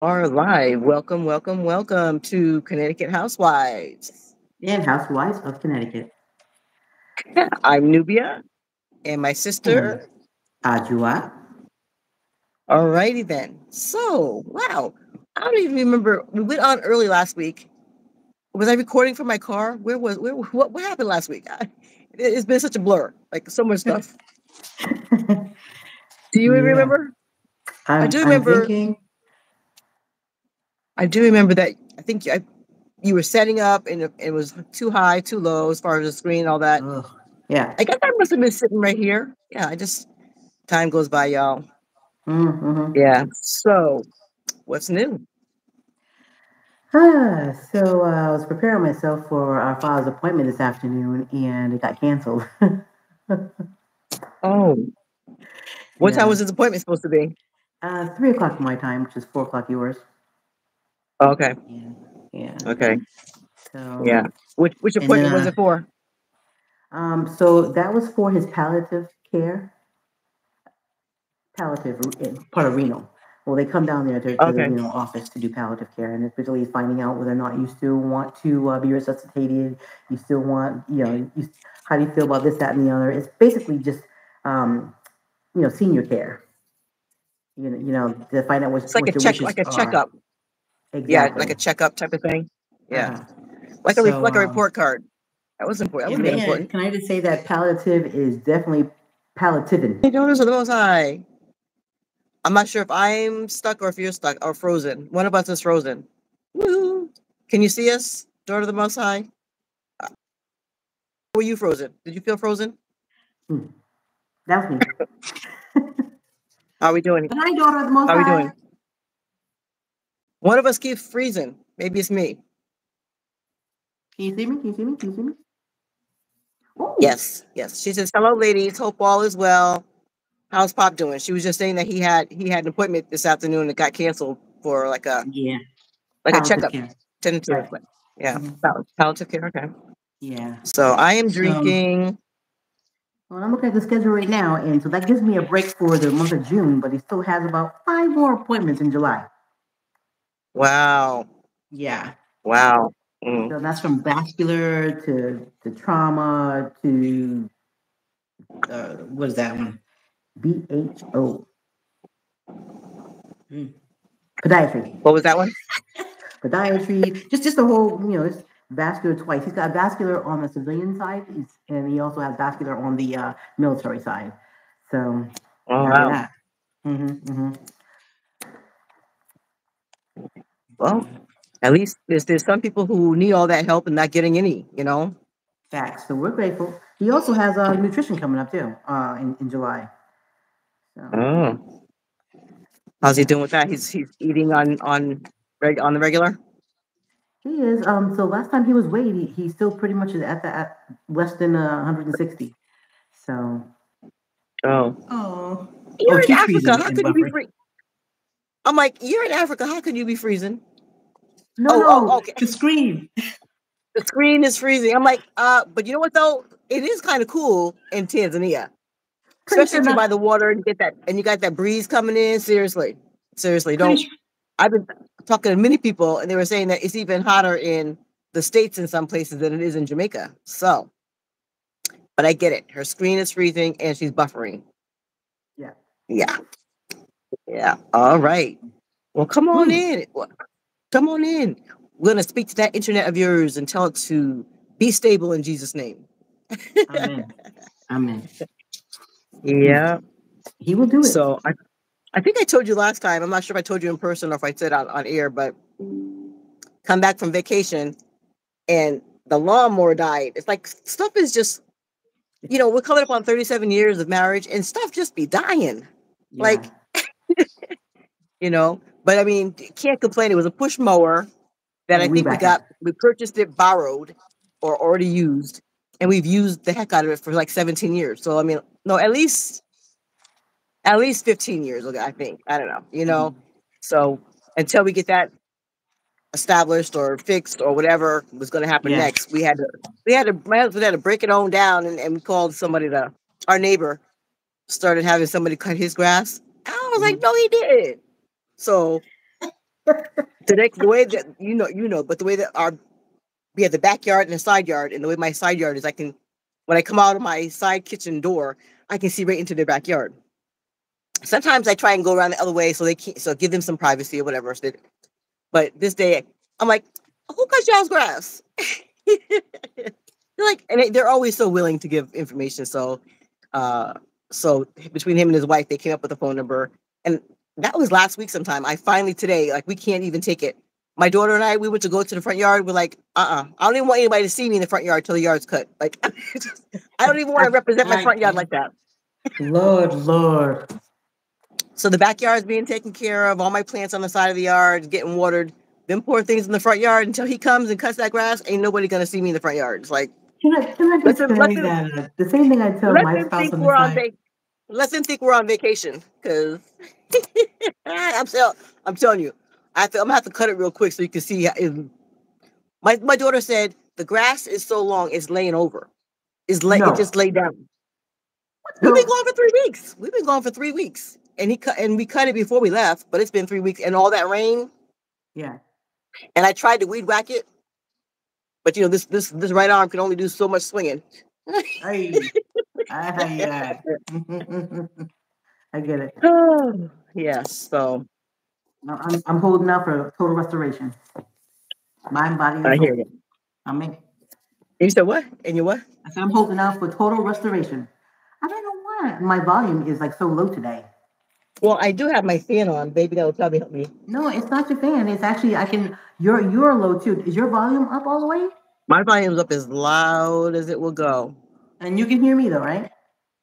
Are live. Welcome, welcome, welcome to Connecticut Housewives. And Housewives of Connecticut. I'm Nubia and my And sister. Ajua. Alrighty then. So, wow. I don't even remember. We went on early last week. Was I recording from my car? What happened last week? It's been such a blur. Like so much stuff. Do you Yeah. remember? I I'm do I'm remember. thinking. I do remember that. You were setting up and it was too high, too low as far as the screen, all that. Ugh. Yeah. I guess I must have been sitting right here. Yeah, time goes by, y'all. Mm-hmm. Yeah. So, what's new? So I was preparing myself for our father's appointment this afternoon, and it got canceled. Oh, what time Yeah. was his appointment supposed to be? 3 o'clock my time, which is 4 o'clock yours. Okay. Yeah. Yeah. Okay. So Yeah. Which and then appointment was it for? so that was for his palliative care, part of renal. Well, they come down there to the Okay. renal office to do palliative care, and it's basically finding out whether or not you still want to be resuscitated. You still want, how do you feel about this, that, and the other? It's basically just, um, senior care. To find out It's like a what your wishes like a are. checkup. Yeah, like Exactly. a checkup type of thing. Yeah. Uh-huh. Like So, a report card. That was important. That yeah, would have been man, important. can I just say that palliative is definitely palliativin. Hey, daughters of the Most High. I'm not sure if I'm stuck or if you're stuck or frozen. One of us is frozen. Woo! Can you see us, daughter of the Most High? Were you frozen? Did you feel frozen? Hmm. That's me. How are we doing? But I, daughter of the Most How are we High. doing? One of us keeps freezing. Maybe it's me. Can you see me? Can you see me? Can you see me? Oh, Yes, yes. She says, "Hello, ladies. Hope all is well. How's Pop doing?" She was just saying that he had an appointment this afternoon that got canceled for yeah. like a Palliative checkup, care. tentative. Right. Yeah, Hmm. palliative care. Okay. Yeah. So I am So, drinking. well, I'm looking at the schedule right now, and so that gives me a break for the month of June, but he still has about 5 more appointments in July. Wow, Yeah. wow. Mm. So that's from vascular to trauma to what is that one? BHO. Mm. Podiatry. What was that one? Podiatry. Just the whole, it's vascular twice. He's got vascular on the civilian side, and he also has vascular on the military side. So Oh gotta do wow. that. Mm-hmm. Well, Yeah. at least there's some people who need all that help and not getting any. Facts. So we're grateful. He also has nutrition coming up too in July. So Oh, how's he yeah, doing with that? He's eating on the regular. he is. So last time he was weighed, he still pretty much is at less than 160. So Oh, oh you're in she's Africa. freezing How and can you be buffering. free? I'm like, you're in Africa. How can you be freezing? No, Oh, no, okay. the screen. The screen is freezing. I'm like, but you know what though? It is kind of cool in Tanzania, Pretty especially sure if you're by not. the water and you got that breeze coming in. Seriously, seriously, Pretty don't. sure. I've been talking to many people, and they were saying that it's even hotter in the States in some places than it is in Jamaica. So, but I get it. Her screen is freezing and she's buffering. Yeah. Yeah, yeah. All right. Well, come on Hmm. in. Come on in. We're gonna speak to that internet of yours and tell it to be stable in Jesus' name. Amen. Amen. Hmm. Yeah. He will do it. So I think I told you last time. I'm not sure if I told you in person or if I said on air, but come back from vacation and the lawnmower died. It's like stuff is just, we're coming up on 37 years of marriage and stuff just be dying. Yeah. Like, but I mean, can't complain. It was a push mower that I And we think back up. we purchased it borrowed or already used, and we've used the heck out of it for like 17 years. So I mean, no, at least 15 years ago, I think. I don't know. Mhm. So until we get that established or fixed or whatever was going to happen Yeah. next, my husband had to break it on down, and we called our neighbor started having somebody cut his grass. I was like, Mhm. no, he didn't. So the way that but the way that we have the backyard and the side yard, and the way my side yard is, when I come out of my side kitchen door, I can see right into their backyard. Sometimes I try and go around the other way so they can't, so give them some privacy or whatever. But this day, I'm like, who cut y'all's grass? They're always so willing to give information. So, so between him and his wife, they came up with a phone number, and that was last week sometime. I finally today, we can't even take it. My daughter and I, we went to go to the front yard. We're like, I don't even want anybody to see me in the front yard till the yard's cut. Like, I don't even want to represent my front yard like that. Lord. So the backyard's being taken care of. All my plants on the side of the yard getting watered. Them poor things in the front yard until he comes and cuts that grass. Ain't nobody gonna see me in the front yard. It's like, can I just say that the same thing I tell my spouse on the side. Let them think we're on vacation, because I'm telling you, I'm gonna have to cut it real quick so you can see. My daughter said the grass is so long, it's laying over. It just laid down. We've been gone for 3 weeks. We've been gone for 3 weeks, and we cut it before we left. But it's been 3 weeks, and all that rain. Yeah. And I tried to weed whack it, but this right arm can only do so much swinging. I get it. Oh, yes. So I'm holding out for total restoration. Mind, body, and soul. I hear you. Amen. You said what? And you what? I said I'm holding out for total restoration. I don't know why my volume is so low today. Well, I do have my fan on, baby. That will probably help me. No, it's not your fan. It's actually You're low too. Is your volume up all the way? My volume's up as loud as it will go. And you can hear me though, right?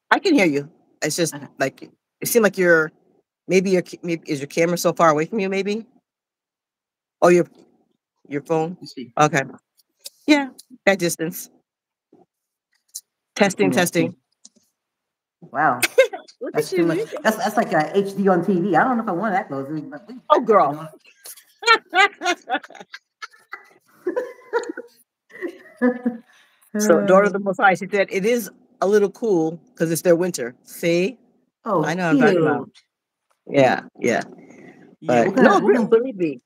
I can hear you. It's just it seems like maybe is your camera so far away from you? Maybe. Oh, your phone. Let's see. Okay. Yeah, that distance. Testing. Wow. That's too much. That's like a HD on TV. I don't know if I want that close. Oh, girl. So, daughter of the Most High, she said it is a little cool because it's their winter. See? Oh, I know. I'm talking about. Yeah. But believe me,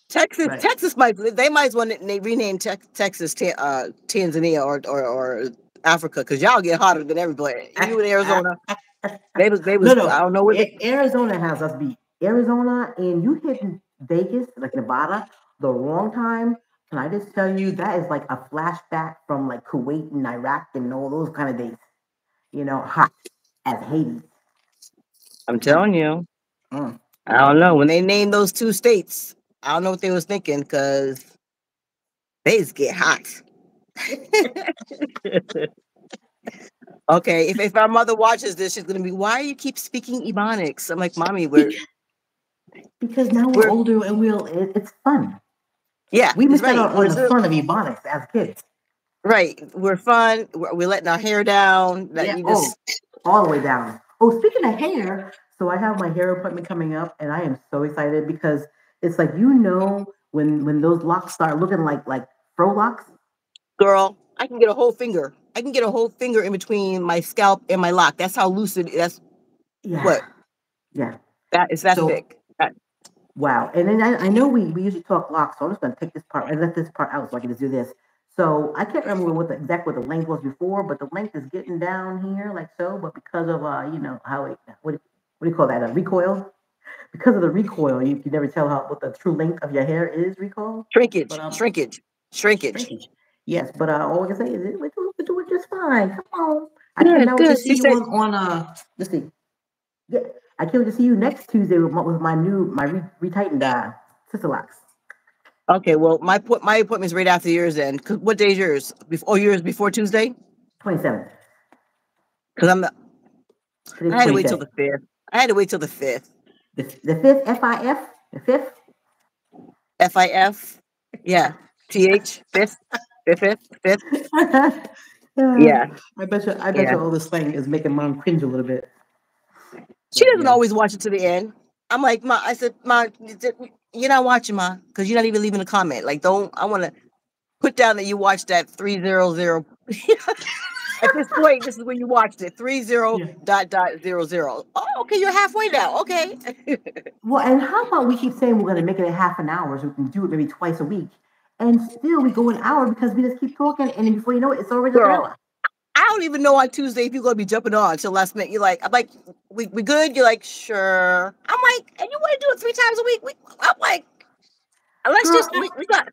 Texas, right. Texas might as well rename Texas Tanzania or Africa, because y'all get hotter than everybody. You in Arizona, they was. No. I don't know what Arizona has us beat. Arizona, and you hitting Vegas, like Nevada, the wrong time. Can I just tell you that is like a flashback from like Kuwait and Iraq and all those kind of days. Hot as Hades. I'm telling you. I don't know. When they named those 2 states, I don't know what they was thinking, because they just get hot. Okay, if our mother watches this, she's gonna be, why do you keep speaking Ebonics? I'm like, Mommy, because now we're older and it's fun. Yeah, we missed out on the fun of Ebonics as kids. Right, we're fun. We're letting our hair down. All the way down. Oh, speaking of hair, so I have my hair appointment coming up, and I am so excited because it's like when those locks start looking like fro locks. Girl, I can get a whole finger. I can get a whole finger in between my scalp and my lock. That's how loose it is. That's what. Yeah. That is that thick. Wow. And then I know we usually talk locks, so I'm just going to take this part and let this part out so I can just do this. So I can't remember what the length was before, but the length is getting down here like so. But because of how what do you call that? A recoil. Because of the recoil, you can never tell what the true length of your hair is. Recoil. Shrinkage. Yes, but all I can say is we're doing just fine. Come on. I can't wait to see you on let's see. Yeah, I can't wait to see you next Tuesday with my retightened sister locks. Okay, well, my appointment's right after yours then. Cause what day is yours? Yours before Tuesday? 27th. Because I had to wait till the 5th. The 5th, FIF? The 5th? FIF? Yeah. TH? 5th? 5th? Yeah. I bet you all this thing is making Mom cringe a little bit. She doesn't always watch it to the end. I'm like, Ma, I said, Ma, you're not watching, Ma, because you're not even leaving a comment. Like, I want to put down that you watched that 300. At this point, this is when you watched it. 30 Yeah. dot dot 00. Oh, okay, you're halfway now. Okay. Well, and how about we keep saying we're going to make it a half an hour so we can do it maybe twice a week, and still we go an hour because we just keep talking, and then before you know it, it's already an Girl, hour. I don't even know on Tuesday if you're gonna be jumping on until last minute. You're like, I'm like, we good? You're like, sure. I'm like, and you want to do it 3 times a week? I'm like, let's Girl, just we got.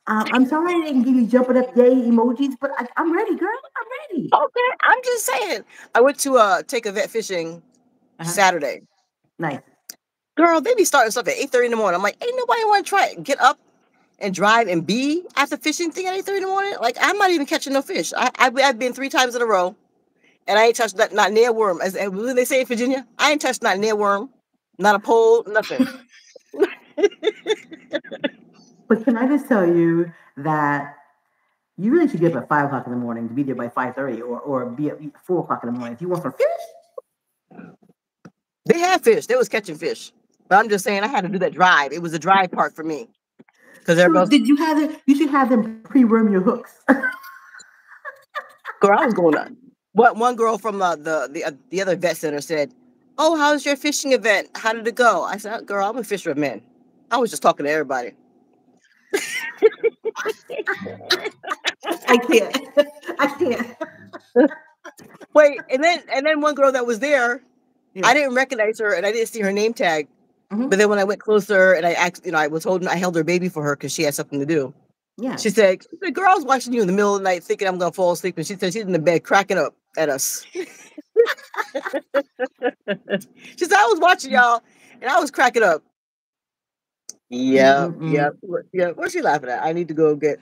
I'm sorry I didn't give you jumping up yay emojis, but I'm ready, girl. I'm ready. Okay, I'm just saying. I went to take a vet fishing Uh-huh. Saturday. Nice. Girl, they be starting stuff at 8:30 in the morning. I'm like, ain't nobody want to try it. Get up and drive and be at the fishing thing at 8:30 in the morning. Like, I'm not even catching no fish. I've been 3 times in a row, and I ain't touched not near worm. As what they say in Virginia, I ain't touched not near worm, not a pole, nothing. But can I just tell you that you really should get up at 5 o'clock in the morning to be there by 5:30, or be at 4 o'clock in the morning if you want some fish. They had fish. They was catching fish. But I'm just saying I had to do that drive. It was a drive part for me. Because So everybody did you have them? You should have them pre-worm your hooks. girl, I was going on. What one girl from the other vet center said, "Oh, how's your fishing event? How did it go?" I said, "Girl, I'm a fisherman." I was just talking to everybody. I can't. I can't. Wait, and then one girl that was there, Yeah. I didn't recognize her and I didn't see her name tag. Mhm. But then when I went closer and I asked, I was holding, I held her baby for her because she had something to do. Yeah. She said, "The girl, I was watching you in the middle of the night thinking I'm gonna fall asleep," and she said she's in the bed cracking up at us. She said, "I was watching y'all and I was cracking up." Yep, Mm-mm-mm. yep, yep. What's she laughing at? I need to go get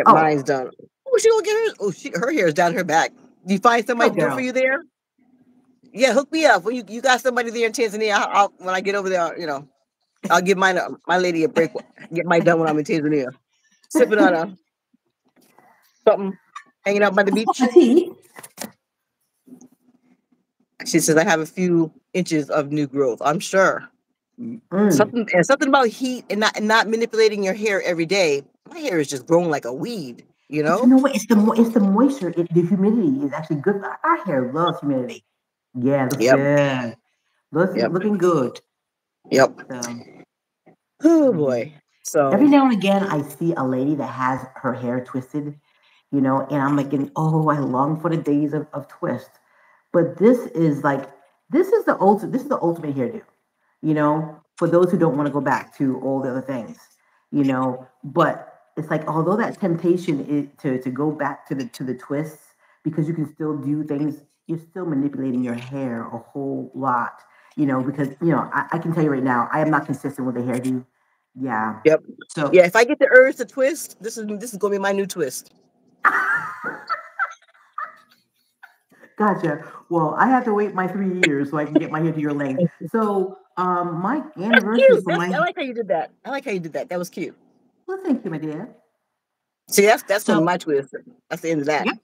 Oh, mine's done. Oh, she gonna get hers. Oh, her hair is down her back. Do you find go somebody to do it for girl. you there? Yeah, hook me up. When you got somebody there in Tanzania, when I get over there, I'll give my lady a break. Get mine done when I'm in Tanzania. Sipping on something, hanging out by the beach. Tea. She says I have a few inches of new growth. I'm sure. Mm. Something about heat and not manipulating your hair every day. My hair is just growing like a weed, you But you know? know what? It's the moisture. The humidity is actually good. Our hair loves humidity. Yeah, looks Yep. good. Yep. Looking good. Yep. So, Oh mhm. boy. So Every now and again, I see a lady that has her hair twisted, and I'm like, oh, I long for the days of twist. But this is the ultimate hairdo, for those who don't want to go back to all the other things, But it's like, although that temptation is to go back to the twists, because you can still do things, you're still manipulating your hair a whole lot, because I can tell you right now, I am not consistent with the hairdo. Yeah. yep. So Yeah, if I get the urge to twist, this is gonna be my new twist. gotcha. Well, I have to wait my 3 years so I can get my hair to your length. So my That's anniversary cute. for I my like how you did that. I like how you did that. That was cute. well, thank you, my dear. See, that's gonna be So my twist. That's the end of that. yep,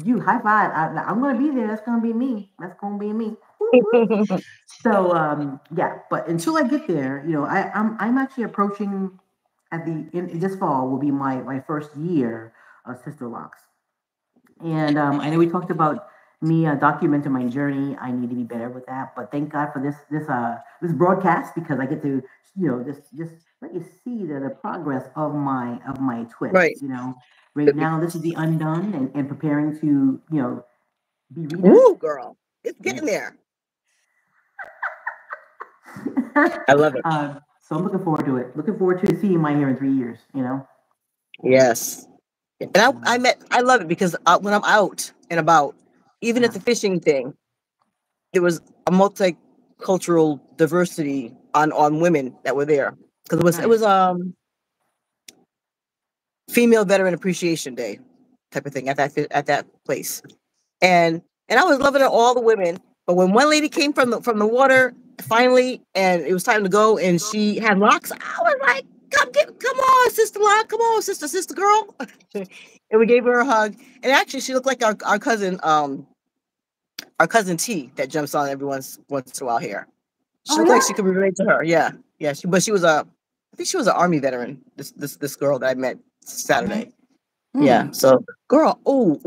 you high five. I'm gonna be there. That's gonna be me. That's gonna be me. Woo, woo. So yeah, but until I get there, I'm actually approaching at the in this fall will be my first year of Sister Locks. And I know we talked about me documenting my journey. I need to be better with that. But thank God for this broadcast, because I get to just let you see the progress of my Right. twists. Right now this is the undone, and preparing to be redone. Ooh, girl. It's Yeah. getting there. I love it. So I'm looking forward to it. Looking forward to seeing my hair in 3 years. Yes. And I love it because when I'm out and about, even at Uh, the fishing thing, there was a multicultural diversity on women that were there because it was nice. female veteran appreciation day type of thing at that place, and I was loving it, all the women. But when one lady came from the water finally, and it was time to go, and she had locks, I was like, come on, sister Lock, come on, sister girl, and we gave her a hug. And actually, she looked like our cousin T that jumps on every once in a while here. She Oh looked like she yeah. could relate to her. Yeah, yeah. But she was I think she was an army veteran. This girl that I met Mhm. Saturday. Yeah. Hmm. So, girl, oh,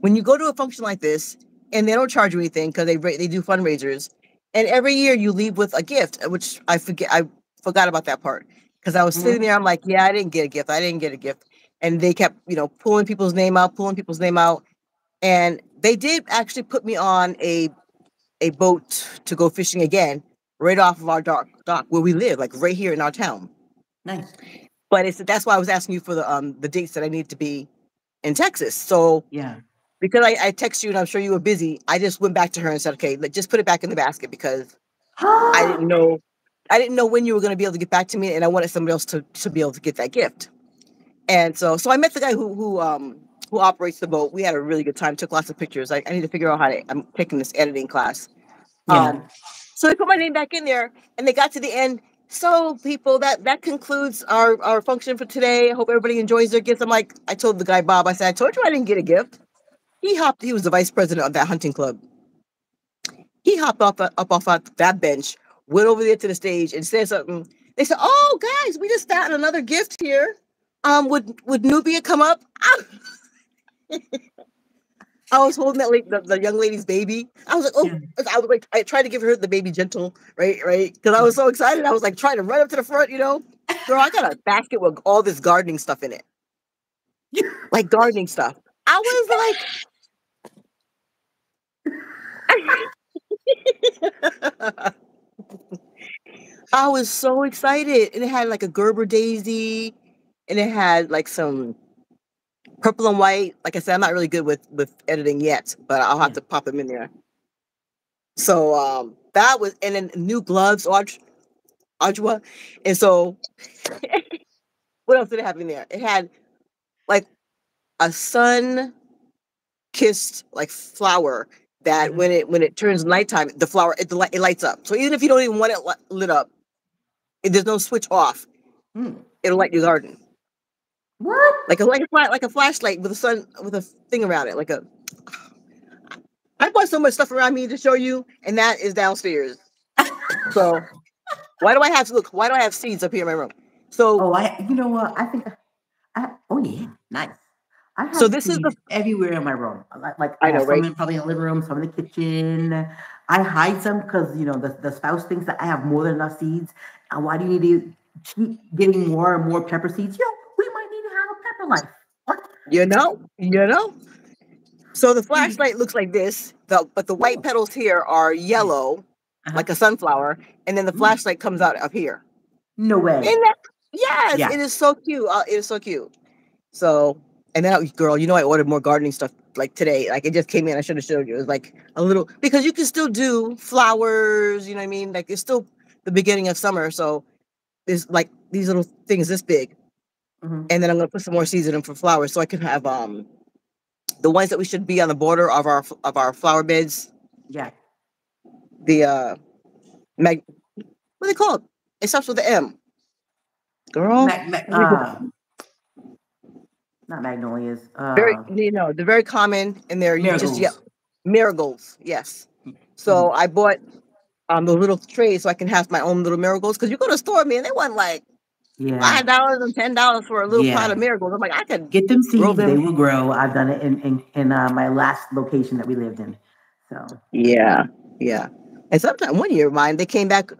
when you go to a function like this and they don't charge you anything because they do fundraisers, and every year you leave with a gift, which I forgot about that part because I was sitting there. I'm like, yeah, I didn't get a gift. I didn't get a gift, and they kept pulling people's name out, and they did actually put me on a boat to go fishing again, right off of our dock where we live, like right here in our town. Nice. But that's why I was asking you for the dates that I need to be in Texas. So Yeah. because I text you and I'm sure you were busy, I just went back to her and said, okay, just put it back in the basket because I didn't know when you were going to be able to get back to me, and I wanted somebody else to be able to get that gift. And so I met the guy who operates the boat. We had a really good time. Took lots of pictures. I need to figure out I'm taking this editing class. Yeah. So they put my name back in there, and they got to the end. So people, that concludes our function for today. I hope everybody enjoys their gifts. I told the guy Bob, I said, I told you I didn't get a gift. He was the vice president of that hunting club. He hopped up off that bench, went over there to the stage and said something. They said, "Oh, guys, we just got another gift here. Would Nubia come up?" I was holding the young lady's baby. I was like, oh, yeah. I was like, I tried to give her the baby gentle, right, because I was so excited. I was like trying to run up to the front, Girl, I got a basket with all this gardening stuff in it, like gardening stuff. I was like, I was so excited, and it had like a Gerber daisy, and it had like some purple and white. Like I said, I'm not really good with editing yet, but I'll have to pop them in there. So that was, and then new gloves, Audra. And so what else did it have in there? It had like a sun-kissed like flower that when it turns nighttime, the flower it lights up. So even if you don't even want it lit up, there's no switch off. It'll light your garden. What? Like a flashlight with a thing around it, I bought so much stuff around me to show you, and that is downstairs. So why do I have seeds up here in my room? So you know what? I think oh yeah, nice. I have this seeds is everywhere in my room. Like I know, right? Some probably in the living room, some in the kitchen. I hide some because the spouse thinks that I have more than enough seeds. And why do you need to keep getting more and more pepper seeds? We might need to have a pepper life. What? So the flashlight looks like this, but the white petals here are yellow, like a sunflower, and then the flashlight comes out up here. No way. Yes, yeah. It is so cute. It is so cute. So, and then, girl, I ordered more gardening stuff like today. Like it just came in. I should have showed you. It was like a little, because you can still do flowers. You know what I mean? Like it's still the beginning of summer, so there's like these little things this big, and then I'm gonna put some more seeds in them for flowers, so I can have the ones that we should be on the border of our flower beds. Yeah. The what are they called? It starts with the M. Girl. Not magnolias. They're very common, and they're marigolds. Marigolds. Yes. So I bought the little trays so I can have my own little marigolds, because you go to the store, man, they want like $5 and $10 for a little pot of marigolds. I'm like, I could get them seeds. They will grow. I've done it in my last location that we lived in. So yeah. And sometime one year of mine, they came back.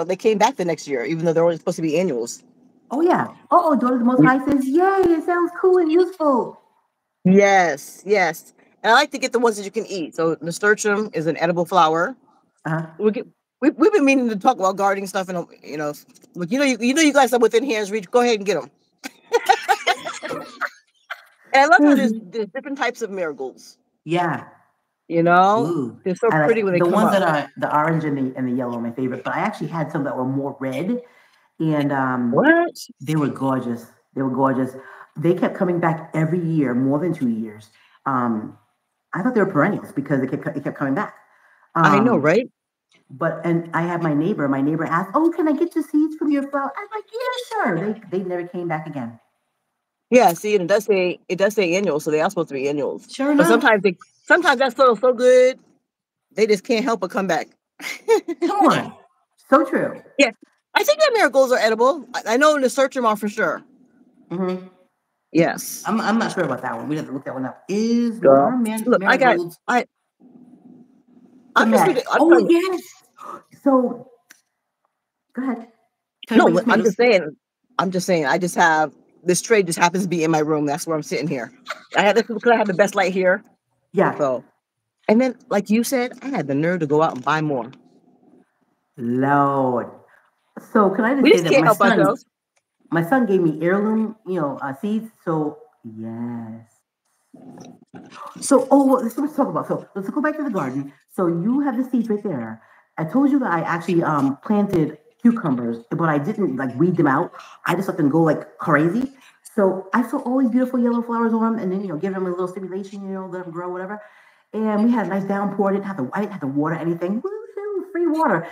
They came back the next year, even though they're only supposed to be annuals. Oh yeah. Daughter of the Most High says, "Yay! It sounds cool and useful." Yes. And I like to get the ones that you can eat. So nasturtium is an edible flower. We've been meaning to talk about gardening stuff, and you guys are within hands reach. Go ahead and get them. And I love how there's different types of marigolds. Yeah. They're so pretty when they come up. The ones that are the orange and the yellow are my favorite, but I actually had some that were more red, and what? They were gorgeous. They kept coming back every year, more than 2 years. I thought they were perennials because it kept coming back. I know, right? And I had my neighbor asked, "Oh, can I get the seeds from your flower?" I'm like, "Yeah, sure." They never came back again. Yeah, see, and it does say annual, so they are supposed to be annuals. Sure enough. But sometimes that soil's so good, they just can't help but come back. Come on. So true. Yeah. I think that marigolds are edible. I know nasturtium are for sure. Yes. I'm not sure about that one. We have to look that one up. Is Girl. are Look, marigolds I'm just thematic? thinking, I'm Oh telling you, yes. So go ahead. Tell me about no, your tomatoes. I'm just saying, I just have this tray just happens to be in my room. That's where I'm sitting here. I had this because I have the best light here. Yeah. So, and then, like you said, I had the nerve to go out and buy more. Lord. So can I just We say just that can't help ourselves. my son gave me heirloom, seeds. So yes. So, well, let's talk about. So, let's go back to the garden. So, you have the seeds right there. I told you that I actually planted cucumbers, but I didn't like weed them out. I just let them go like crazy. So, I saw all these beautiful yellow flowers on them, and then give them a little stimulation, let them grow, whatever. And we had a nice downpour. I didn't have to water anything. Woohoo, free water.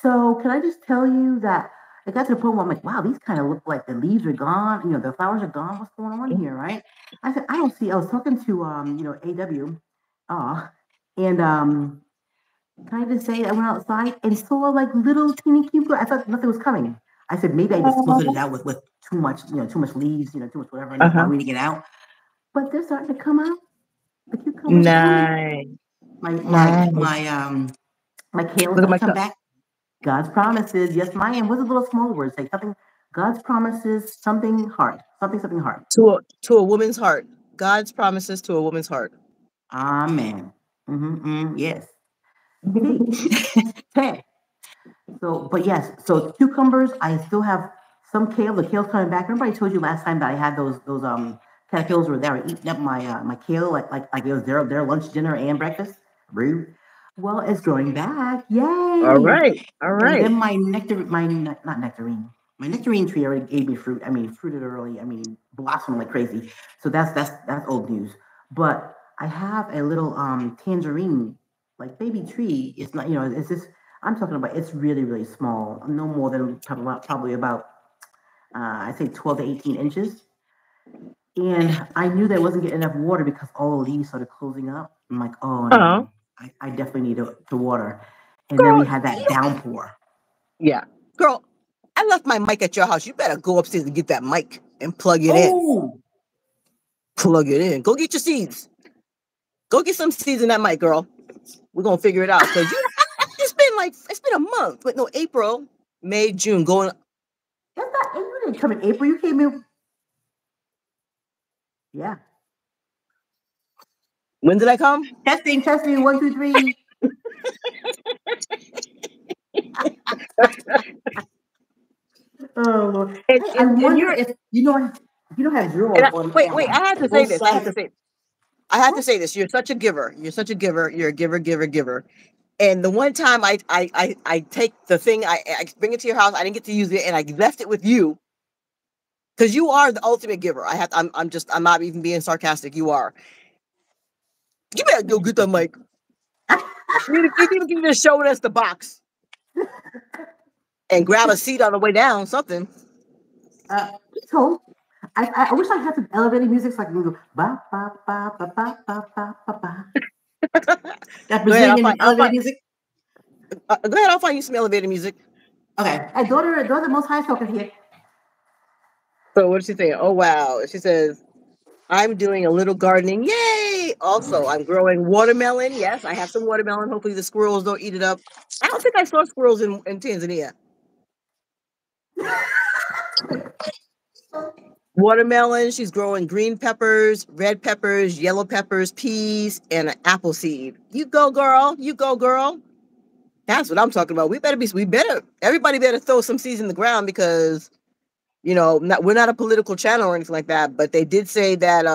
So, can I just tell you that it got to the point where I'm like, wow, these kind of look like the leaves are gone. The flowers are gone. What's going on here, right? I said, I don't see. I was talking to AW, and can I just say I went outside and saw like little teeny cute. I thought nothing was coming. I said maybe I just smothered it out with too much leaves, too much whatever, and that's why Uh-huh. we didn't get out. But they're starting to come out. The cucumbers are coming. Nice. My my Nice. my um my kale's Look at gonna my come cup. back. God's promises. Yes, my and what's a little small word say something. God's promises. Something hard. Something hard. To a woman's heart. God's promises to a woman's heart. Amen. Yes. See. 10. So, but yes, so cucumbers, I still have some kale. The kale's coming back. Remember, I told you last time that I had those caterpillars were there eating up my kale like it was their lunch, dinner, and breakfast. Rude. Well, it's growing back. All Yay! right. All And right. then not nectarine. My nectarine tree already gave me fruit. I mean, fruited early. I mean, blossomed like crazy. So that's old news. But I have a little tangerine like baby tree. It's not, it's just I'm talking about. It's really really small. No more than probably about I'd say 12 to 18 inches. And I knew that I wasn't getting enough water because all the leaves started closing up. I'm like, oh Uh-huh. no, I definitely need to water. And then we Girl, had that downpour. yeah. Girl, I left my mic at your house. You better go upstairs and get that mic and plug it in. Oh, Plug it in. Go get your seeds. Go get some seeds in that mic, girl. We're gonna figure it out. Because it's been a month. But no, April, May, June. Going that's not. You didn't come in April. You came in. Yeah. when did I come? Testing. 1, 2, 3. Oh, Lord. And Hey, I and, and wonder you're if you don't have and drawers I, on wait, I had to say both this. sides. I have to What? say this. You're such a giver. You're such a giver. You're a giver, giver, giver. And the one time I take the thing, I bring it to your house. I didn't get to use it, and I left it with you because you are the ultimate giver. I'm not even being sarcastic. You are. You better go get the mic. You can just show us the box and grab a seat on the way down. Something. He told. I wish I had some elevator music so I can go ba ba ba ba ba ba ba ba ba. That Go ahead. Brazilian elevator music. Go ahead. I'll find you some elevator music. Okay. Hey, daughter, most high talking here. So what did she say? Oh wow. She says, I'm doing a little gardening. Yay! Also, I'm growing watermelon. Yes, I have some watermelon. Hopefully the squirrels don't eat it up. I don't think I saw squirrels in Tanzania. Watermelon. She's growing green peppers, red peppers, yellow peppers, peas, and an apple seed. You go, girl. You go, girl. That's what I'm talking about. Everybody better throw some seeds in the ground because, we're not a political channel or anything like that, but they did say that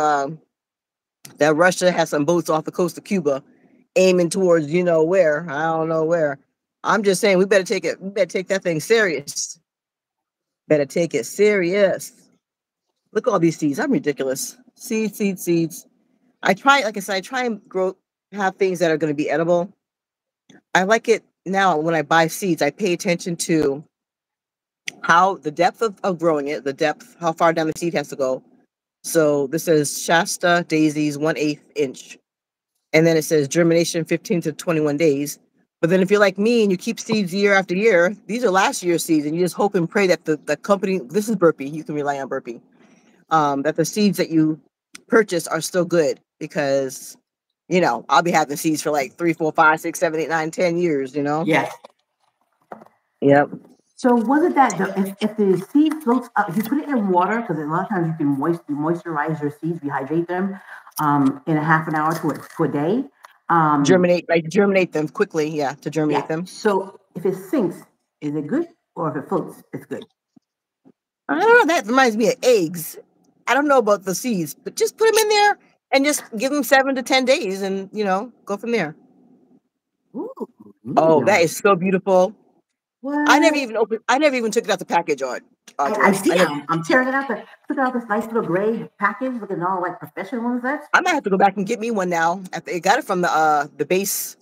Russia has some boats off the coast of Cuba aiming towards, where. I don't know where. I'm just saying we better take it. We better take that thing serious. Better take it serious. Look at all these seeds. I'm ridiculous. Seeds, seeds, seeds. Like I said, I try and have things that are going to be edible. I like it now when I buy seeds, I pay attention to how the depth of growing it, the depth, how far down the seed has to go. So this says Shasta daisies 1/8 inch. And then it says germination 15 to 21 days. But then if you're like me and you keep seeds year after year, these are last year's seeds, and you just hope and pray that the company, this is burpee, you can rely on burpee. that the seeds that you purchase are still good because, I'll be having seeds for like 3, 4, 5, 6, 7, 8, 9, 10 years, Yes. Yep. So was it that if the seed floats up, if you put it in water, because a lot of times you can moisturize your seeds, rehydrate them in a half an hour to a day. Germinate them quickly, to germinate them. So if it sinks, is it good? Or if it floats, it's good? I don't know. That reminds me of eggs. I don't know about the seeds, but just put them in there and just give them 7 to 10 days and, go from there. Ooh, oh, that is so beautiful. What? I never even took it out the package on. I see. I'm tearing it out. Took out this nice little gray package, looking all like professional ones. I might have to go back and get me one now. I got it from the base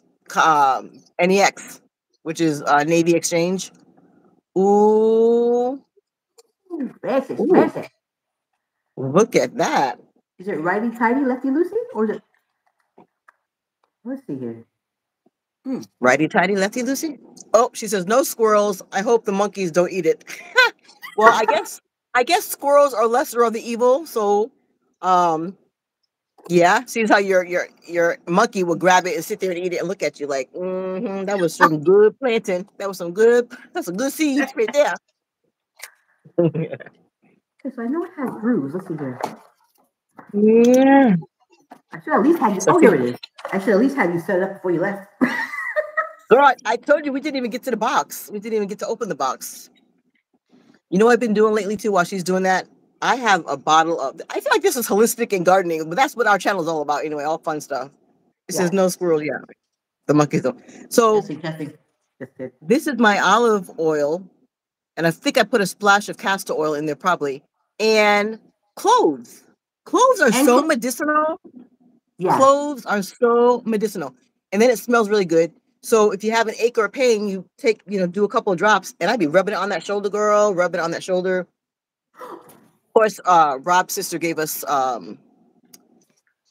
NEX, which is Navy Exchange. Ooh, fancy. Look at that. Is it righty tighty, lefty loosey, or is it? Let's see here. Righty tighty, lefty loosey. Oh, she says no squirrels. I hope the monkeys don't eat it. Well, I guess squirrels are lesser of the evil. So, yeah. Seems how your monkey will grab it and sit there and eat it and look at you like, that was some good planting. That's some good seeds right there. Okay, so I know it has grooves. Let's see here. Yeah. I should at least have you. Oh, here it is. I should at least have you set it up before you left. Girl, I told you we didn't even get to the box. We didn't even get to open the box. You know what I've been doing lately too while she's doing that? I have a bottle of, I feel like this is holistic and gardening, but that's what our channel is all about anyway, all fun stuff. It says no squirrels, the monkeys don't. So this is my olive oil, and I think I put a splash of castor oil in there probably, and cloves. Cloves are so medicinal. Yeah. Cloves are so medicinal. And then it smells really good. So if you have an ache or a pain, you take, do a couple of drops, and I'd be rubbing it on that shoulder, girl, rubbing it on that shoulder. Of course, Rob's sister gave us,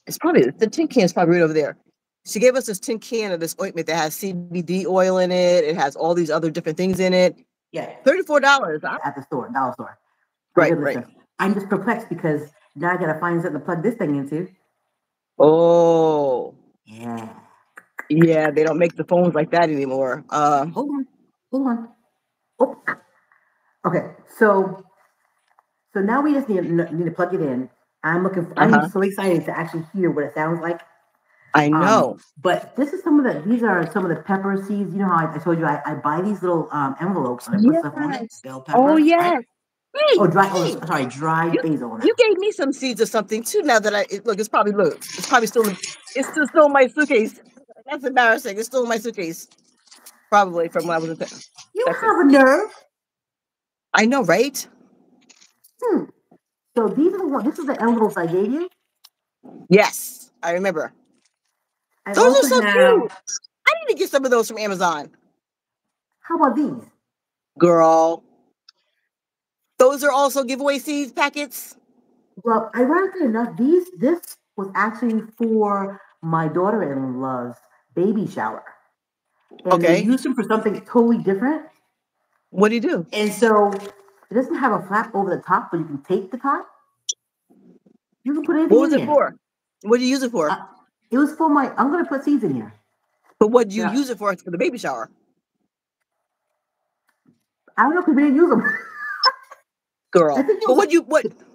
it's probably, the tin can is probably right over there. She gave us this tin can of this ointment that has CBD oil in it. It has all these other different things in it. Yeah. $34. At the store, dollar store. Right. I'm just perplexed because now I got to find something to plug this thing into. Oh. Yeah. Yeah, they don't make the phones like that anymore. Hold on. Oh. Okay, so now we just need to plug it in. I'm so excited to actually hear what it sounds like. I know. But these are some of the pepper seeds. You know how I told you I buy these little envelopes and I put stuff on it. Bell pepper. Oh yes. Right? Hey, dried basil. You gave me some seeds or something too. Now that it's probably still in my suitcase. That's embarrassing. It's still in my suitcase. Probably from when I was in Texas. You have a nerve. I know, right? So this is the envelopes I gave you? Yes, I remember. Those are so cute. I need to get some of those from Amazon. How about these? Girl. Those are also giveaway seeds packets? Well, ironically enough, this was actually for my daughter-in-law's baby shower. And they used them for something totally different. What do you do? And so it doesn't have a flap over the top, but you can tape the top. You can put anything in here. What was it for? What do you use it for? It was for I'm going to put seeds in here. But what do you use it for the baby shower? I don't know because we didn't use them. Girl. But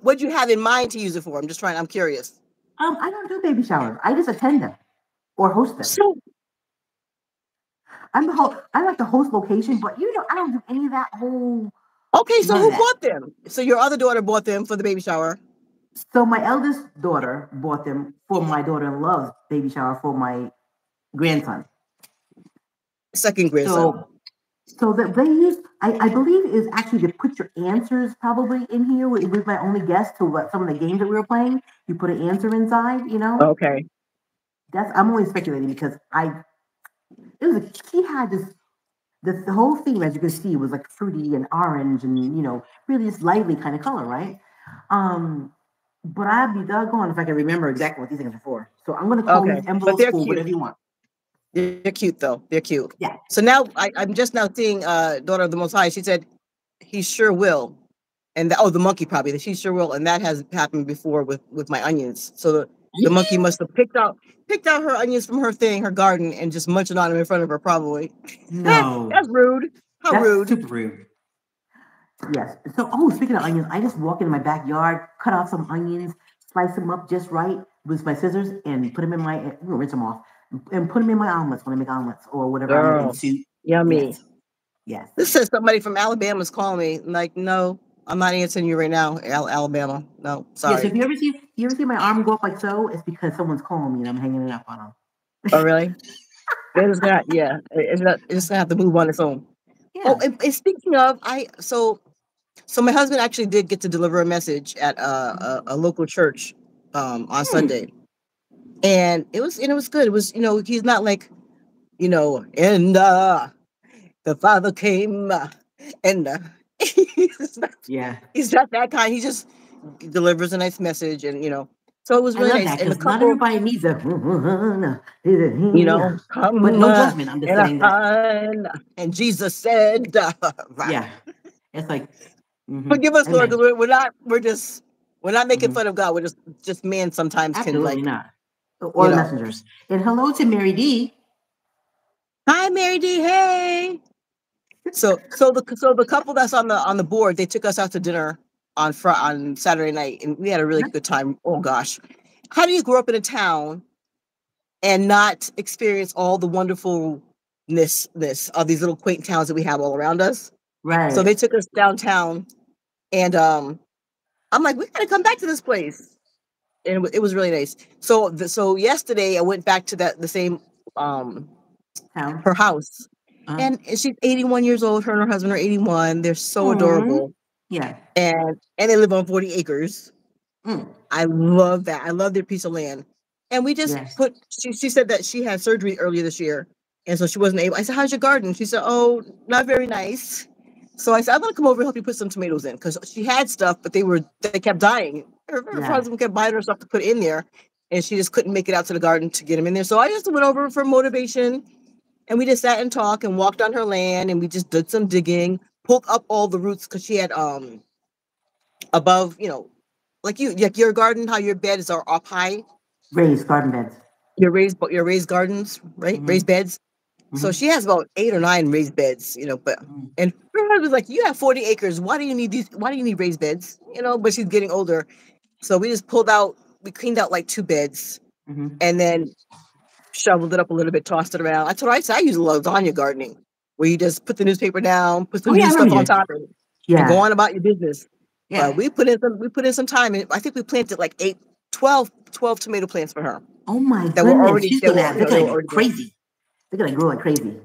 what you have in mind to use it for? I'm curious. I don't do baby showers. I just attend them or host them. So I like the host location, but I don't do any of that whole. Okay, so who bought them? So your other daughter bought them for the baby shower. So my eldest daughter bought them for my daughter-in-law's baby shower for my grandson. Second grandson. So that they used, I believe, is actually to put your answers probably in here. It was my only guess to some of the games that we were playing. You put an answer inside, Okay. I'm only speculating because he had this. The whole theme, as you can see, was like fruity and orange and really just lively kind of color, right? But I'd be doggone if I can remember exactly what these things are for. So I'm going to call these envelopes for whatever you want. They're cute, though. They're cute. Yeah. So now I'm just now seeing daughter of the Most High. She said, he sure will. And the monkey probably, she sure will. And that has happened before with my onions. So the monkey must have picked out her onions from her garden, and just munching on them in front of her, probably. No. That's rude. How That's rude. super rude. Yes. So, speaking of onions, I just walk into my backyard, cut off some onions, slice them up just right with my scissors, and put them in my, rinse them off, and put them in my omelets when I make omelets or whatever I'm making soup. Yummy. Yes. Yes. This says somebody from Alabama's calling me. Like, no, I'm not answering you right now, Alabama. No, sorry. Yeah, so if you ever see my arm go up like so, it's because someone's calling me and I'm hanging it up on them. Oh, really? It's just gonna have to move on its own. Yeah. Oh, and speaking of, so my husband actually did get to deliver a message at a local church on Sunday, and it was good. It was, he's not like, and the Father came, and he's not that kind. He just delivers a nice message, and so it was really nice. And the couple, not everybody needs a, come, but no judgment. I'm just saying that. And Jesus said, yeah, it's like, forgive us, Lord, because we're not making fun of God. We're just man sometimes. Absolutely not. Or the messengers. And hello to Mary D. Hi, Mary D. Hey. So the couple that's on the board, they took us out to dinner on Saturday night, and we had a really good time. Oh gosh, how do you grow up in a town and not experience all the wonderfulness of these little quaint towns that we have all around us? Right. So they took us downtown, and I'm like, we gotta come back to this place, and it was really nice. So yesterday I went back to the same her house. And she's 81 years old. Her and her husband are 81. They're so adorable. Yeah. And they live on 40 acres. I love that. I love their piece of land. And we just she said that she had surgery earlier this year. And so she wasn't able. I said, how's your garden? She said, oh, not very nice. So I said, I'm going to come over and help you put some tomatoes in. Because she had stuff, but they kept dying. Her husband kept buying her stuff to put in there. And she just couldn't make it out to the garden to get them in there. So I just went over for motivation. And we just sat and talked and walked on her land, and we just did some digging, pulled up all the roots, because she had above, like your garden, how your beds are up high. Raised garden beds. Your raised gardens, right? Raised beds. So she has about 8 or 9 raised beds, but and her husband was like, you have 40 acres. Why do you need these? Why do you need raised beds? But she's getting older. So we just cleaned out like 2 beds, and then shoveled it up a little bit, tossed it around. I said I use lasagna gardening, where you just put the newspaper down, put some new stuff on top of it, and go on about your business. Yeah, we put in some time, and I think we planted like 12 tomato plants for her. Oh my goodness, she's gonna go crazy. They're gonna grow like crazy.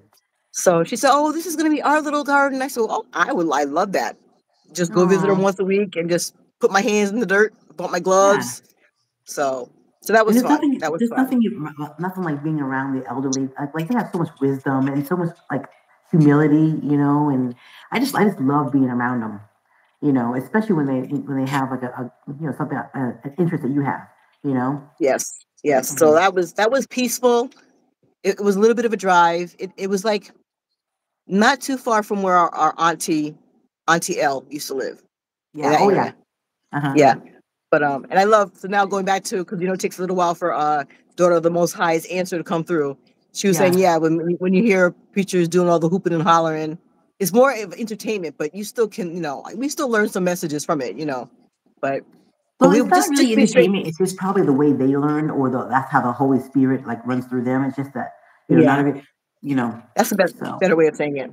So she said, "Oh, this is gonna be our little garden." I said, "Oh, I love that. Just go visit her once a week and just put my hands in the dirt, bought my gloves." So that was fun. Nothing like being around the elderly. Like they have so much wisdom and so much like humility, and I just love being around them, especially when they have like a something an interest that you have, Yes. So that was peaceful. It was a little bit of a drive. It was like not too far from where our Auntie L used to live. Yeah. Yeah. But and I love, so now going back to, because it takes a little while for Daughter of the Most High's answer to come through. She was saying, when you hear preachers doing all the hooping and hollering, it's more of entertainment, but you still can, we still learn some messages from it, But it's not really entertainment. It's just probably the way they learn, or that's how the Holy Spirit like runs through them. It's just that not every, That's the better way of saying it.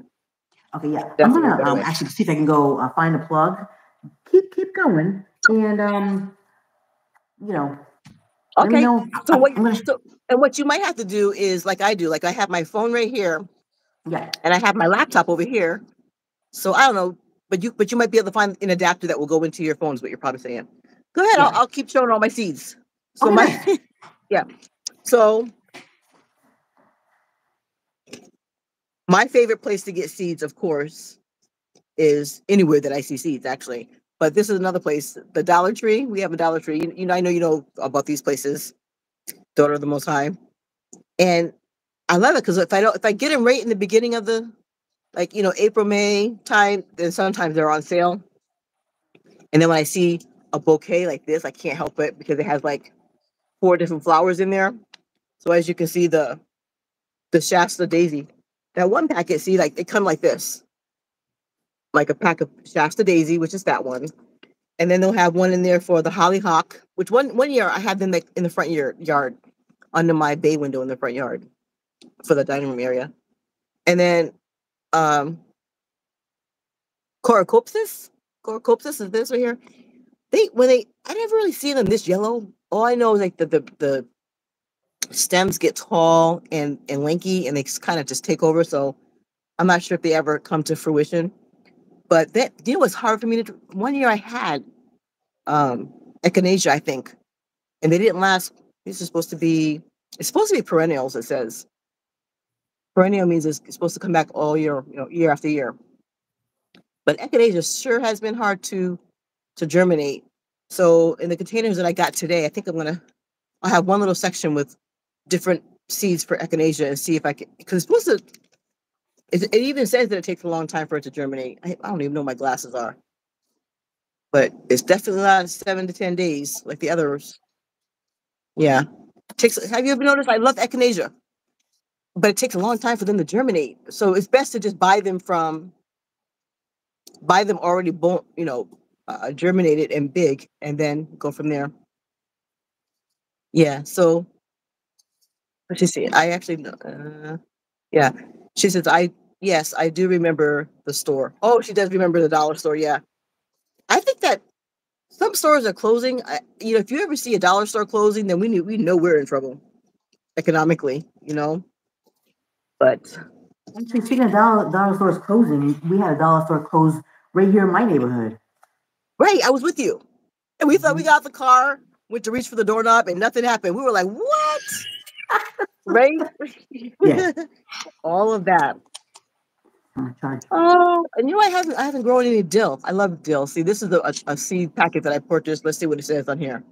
Okay, yeah. Definitely I'm gonna actually see if I can go find a plug. Keep going. And okay. So what you might have to do is like I do. Like I have my phone right here, and I have my laptop over here. So I don't know, but you might be able to find an adapter that will go into your phone. Is what you're probably saying. Go ahead. Yeah. I'll keep showing all my seeds. So So my favorite place to get seeds, of course, is anywhere that I see seeds, actually. But this is another place, the Dollar Tree. We have a Dollar Tree. I know you know about these places, Daughter of the Most High. And I love it because if I get them right in the beginning of the, April, May time, then sometimes they're on sale. And then when I see a bouquet like this, I can't help it because it has like 4 different flowers in there. So as you can see, the Shasta daisy, that one packet, see, like they come like this, like a pack of Shasta daisy, which is that one. And then they'll have one in there for the hollyhock, which one year I had them like in the front yard under my bay window in the front yard for the dining room area. And then um Coracopsis. Coracopsis is this right here. I never really seen them this yellow. All I know is like the stems get tall and lanky and they kind of just take over. So I'm not sure if they ever come to fruition. But that, you know, what's hard for me to. One year I had um echinacea, I think, and they didn't last. These are supposed to be. It's supposed to be perennials. It says perennial means it's supposed to come back all year, year after year. But echinacea sure has been hard to germinate. So in the containers that I got today, I think I'll have one little section with different seeds for echinacea and see if I can, because it's supposed to. It even says that it takes a long time for it to germinate. I don't even know what my glasses are, but it's definitely not 7 to 10 days like the others. Yeah, takes. Have you ever noticed? I love echinacea, but it takes a long time for them to germinate. So it's best to just buy them already germinated and big, and then go from there. Yeah. So let's just see. I actually know. Yeah. She says, yes, I do remember the store. Oh, she does remember the dollar store. Yeah. I think that some stores are closing. If you ever see a dollar store closing, then we know we're in trouble economically, But Actually, speaking of dollar stores closing, we had a dollar store close right here in my neighborhood. right, I was with you. And we thought we Mhm. got out the car, went to reach for the doorknob, and nothing happened. We were like, what? Right? Yeah. All of that. I'm trying. Oh, and I haven't grown any dill. I love dill. See, this is a seed packet that I purchased. Let's see what it says on here.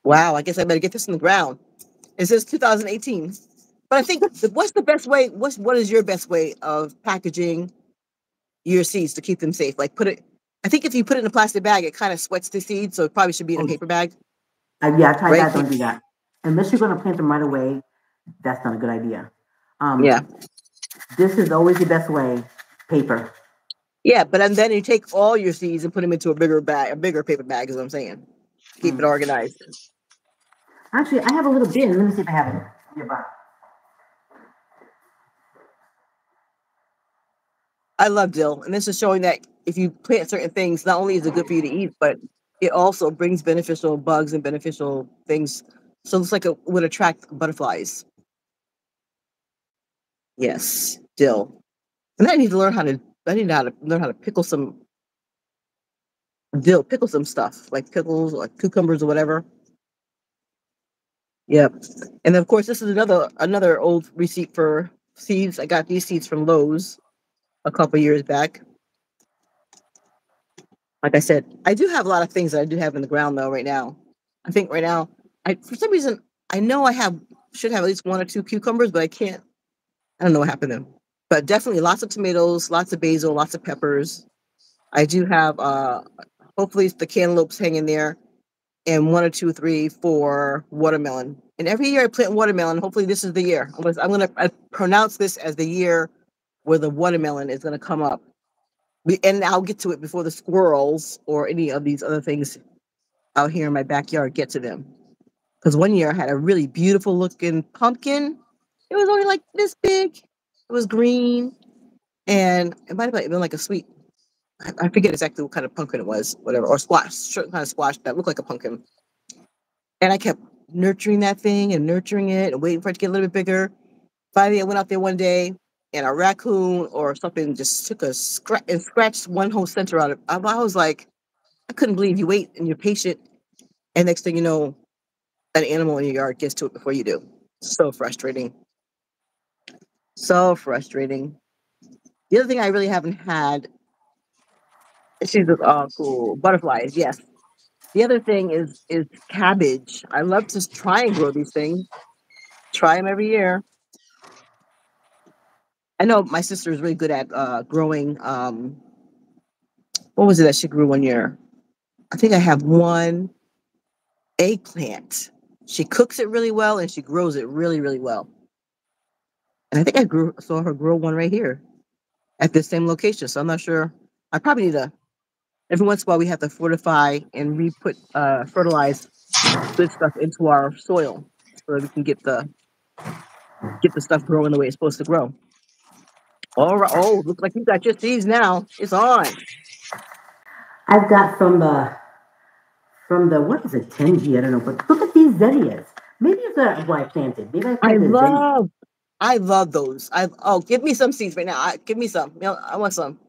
Wow, I guess I better get this in the ground. It says 2018. But I think what's the best way? What is your best way of packaging your seeds to keep them safe? Like I think if you put it in a plastic bag, it kind of sweats the seeds, so it probably should be in a Oh, paper bag, yeah, I tried right? that. Don't do that. Unless you're going to plant them right away, that's not a good idea. Yeah, This is always the best way. Paper. yeah. But and then you take all your seeds and put them into a bigger bag, a bigger paper bag, is what I'm saying. Keep it Mm. organized. Actually, I have a little bin. Let me see if I have it nearby. I love dill, and this is showing that if you plant certain things, not only is it good for you to eat, but it also brings beneficial bugs and beneficial things. So it's like it would attract butterflies. Yes, dill. And I need to learn how to. I need to how to learn how to pickle some dill, pickle some stuff like pickles, or like cucumbers or whatever. Yep. And then of course, this is another old receipt for seeds. I got these seeds from Lowe's a couple years back. Like I said, I do have a lot of things that I do have in the ground though right now. I think right now, I for some reason I know should have at least 1 or 2 cucumbers, but I can't. I don't know what happened to them. But definitely lots of tomatoes, lots of basil, lots of peppers. I do have hopefully the cantaloupes hanging there, and 1 or 2, 3, 4 watermelon. And every year I plant watermelon. Hopefully this is the year. I pronounce this as the year where the watermelon is gonna come up. And I'll get to it before the squirrels or any of these other things out here in my backyard get to them. Because one year I had a really beautiful looking pumpkin. It was only like this big. It was green, and it might have been like a sweet. I forget exactly what kind of pumpkin it was, whatever, or squash, certain kind of squash that looked like a pumpkin. And I kept nurturing that thing and nurturing it and waiting for it to get a little bit bigger. Finally, I went out there one day, and a raccoon or something just took a scratch and scratched one whole center out of. I was like, I couldn't believe you wait and you're patient, and next thing you know, an animal in your yard gets to it before you do. So frustrating. So frustrating. The other thing I really haven't had, she's oh cool, butterflies. Yes. The other thing is cabbage. I love to try and grow these things. Try them every year. I know my sister is really good at growing What was it that she grew one year? I think I have one eggplant. She cooks it really well and she grows it really, really well. And I think I saw her grow one right here at this same location. So I'm not sure. I probably need to. Every once in a while, we have to fortify and fertilize good stuff into our soil so that we can get the stuff growing the way it's supposed to grow. All right. Oh, looks like you got your seeds now. It's on. I've got from the what is it, 10G? I don't know, but look at these zinnias. Maybe it's what I planted. Maybe I planted zinnias. I love those. Give me some seeds right now. Give me some. I want some.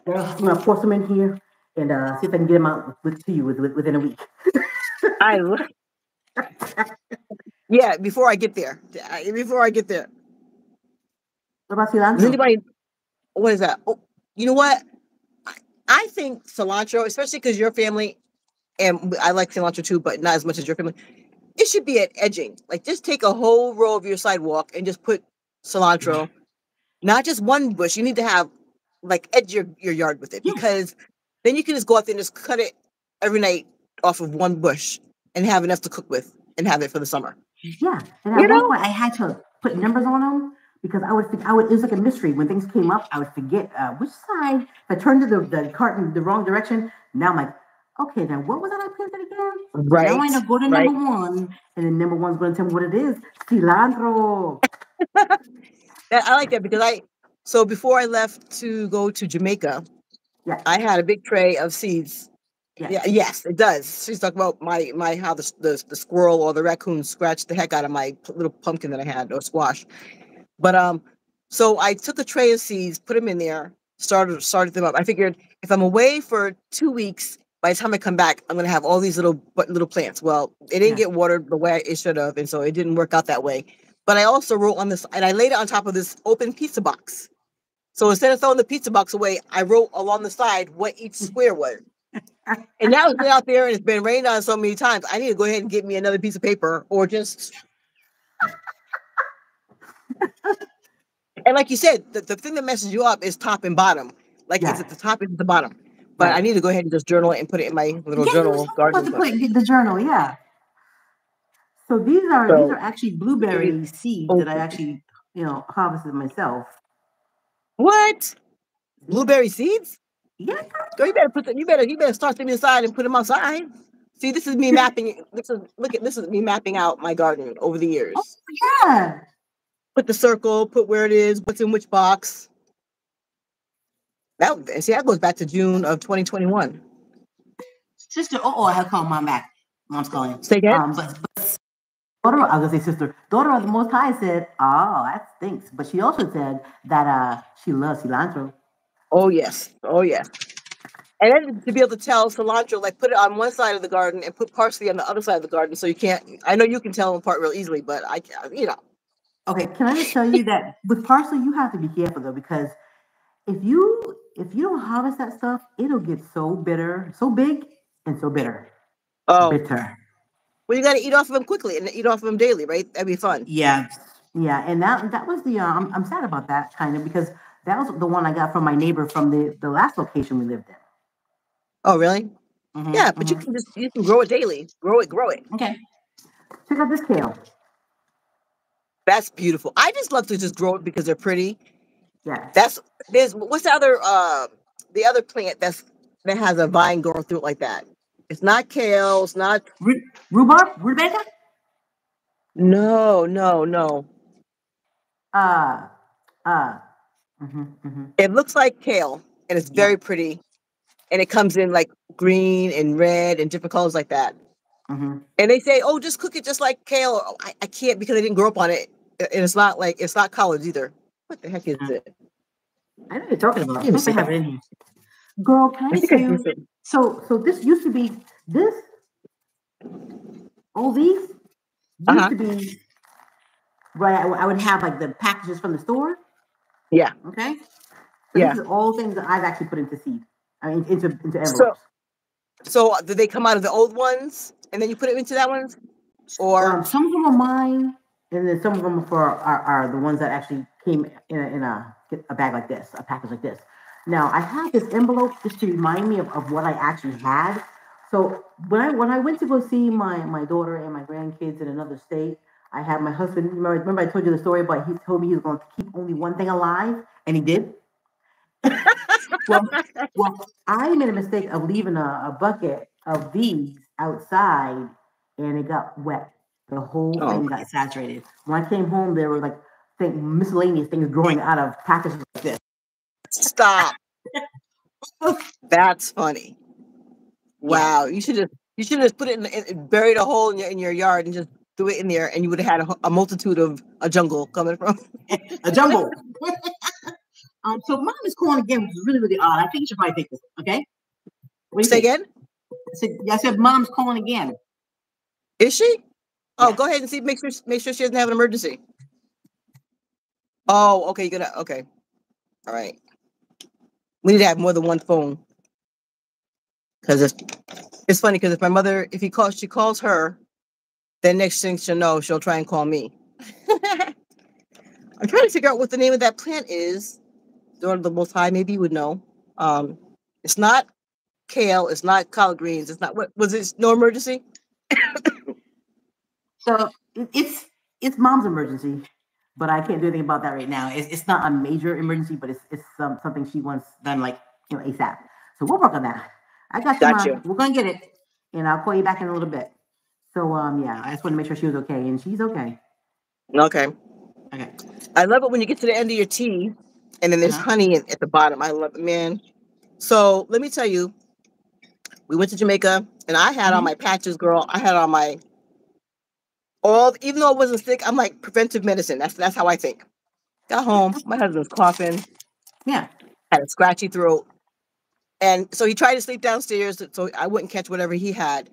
I'm gonna pour some in here and see if I can get them out to you within a week. I love. Yeah, before I get there. Before I get there. What about cilantro? Does anybody? What is that? Oh, you know what? I think cilantro, especially because your family, and I like cilantro too, but not as much as your family. It should be at edging. Like, just take a whole row of your sidewalk and just put cilantro. Not just one bush. You need to have, like, edge your yard with it, because then you can just go out there and just cut it every night off of one bush and have enough to cook with and have it for the summer. Yeah, and at one point I had to put numbers on them because I would. It was like a mystery. When things came up, I would forget which side. If I turned to the cart in the wrong direction, now I'm like, okay, now what was that I planted again? Right. So now I know go to number one, and then number one's going to tell me what it is. Cilantro. I like that because so before I left to go to Jamaica, I had a big tray of seeds. Yeah, yes, it does. She's talking about my how the squirrel or the raccoon scratched the heck out of my little pumpkin that I had, or squash. But so I took a tray of seeds, put them in there, started them up. I figured if I'm away for 2 weeks, by the time I come back, I'm gonna have all these little plants. Well, it didn't get watered the way it should have, and so it didn't work out that way. But I also wrote on this, and I laid it on top of this open pizza box. So instead of throwing the pizza box away, I wrote along the side what each square was. And now it's been out there and it's been rained on so many times. I need to go ahead and get me another piece of paper, or just. And like you said, the thing that messes you up is top and bottom. Like, it's at the top, it's at the bottom. But I need to go ahead and just journal it and put it in my little journal garden. To put the journal, yeah. So these are actually blueberry seeds that I actually harvested myself. What? Blueberry seeds? Yeah. Girl, you better start them inside and put them outside. See, this is me mapping. This is me mapping out my garden over the years. Oh, yeah. Put the circle, put where it is, what's in which box. That goes back to June of 2021. Sister, I have called Mom back. Mom's calling. Say again. But daughter, I was gonna say sister, daughter of the Most High said, "Oh, that stinks." But she also said that she loves cilantro. Oh yes. And then to be able to tell cilantro, like, put it on one side of the garden and put parsley on the other side of the garden, so you can't. I know you can tell them apart real easily, but I can't. Okay, can I just tell you that with parsley, you have to be careful though, because if you don't harvest that stuff, it'll get so bitter, so big, and so bitter. Oh, bitter. Well, you got to eat off of them quickly and eat off of them daily, right? That'd be fun. Yeah, and that was the I'm sad about that, kind of, because that was the one I got from my neighbor from the last location we lived in. Oh, really? Mm-hmm, yeah, but you can grow it daily. Grow it. Okay. Check out this kale. That's beautiful. I just love to just grow it because they're pretty. Yeah. What's the other plant that has a vine going through it like that? It's not kale. It's not rhubarb. Rutabaga? No. It looks like kale, and it's very pretty, and it comes in like green and red and different colors like that. Mm-hmm. And they say, "Oh, just cook it just like kale." Oh, I can't, because I didn't grow up on it, and it's not collards either. What the heck is it? I know what you're talking about. I think I have it in here. Girl, can I tell you? So this used to be this. All these used to be right. I would have like the packages from the store. Yeah. Okay. So this is all things that I've actually put into seed. I mean, into envelopes. So did they come out of the old ones and then you put it into that ones? Or some of them are mine, and then some of them are the ones that actually came in a bag like this, a package like this. Now I have this envelope just to remind me of what I actually had. So when I went to go see my daughter and my grandkids in another state, I had my husband. Remember I told you the story about he told me he was going to keep only one thing alive, and he did. well, I made a mistake of leaving a bucket of these outside, and it got wet. The whole thing got saturated. When I came home, there were like miscellaneous things growing out of packages like this. Stop. That's funny. Wow, yeah. You should just put it buried a hole in your yard and just threw it in there, and you would have had a multitude of a jungle coming from a jumble. So mom is calling again, which is really, really odd. I think you should probably take this, okay? What do you say again? I said mom's calling again. Is she? Oh, go ahead and see. Make sure she doesn't have an emergency. Oh, okay. You're gonna okay. All right. We need to have more than one phone. Because it's funny because if she calls her, then next thing she'll know, she'll try and call me. I'm trying to figure out what the name of that plant is. Daughter of the Most High, maybe you would know. It's not kale. It's not collard greens. It's not what was it? No emergency. So it's mom's emergency, but I can't do anything about that right now. It's not a major emergency, but it's something she wants done like ASAP. So we'll work on that. I got you, Mom. We're gonna get it, and I'll call you back in a little bit. So yeah, I just want to make sure she was okay, and she's okay. Okay. I love it when you get to the end of your tea, and then there's honey at the bottom. I love it, man. So let me tell you, we went to Jamaica, and I had on my patches, girl. I had on my even though I wasn't sick, I'm like preventive medicine. That's how I think. Got home, my husband was coughing. Yeah. Had a scratchy throat. And so he tried to sleep downstairs so I wouldn't catch whatever he had.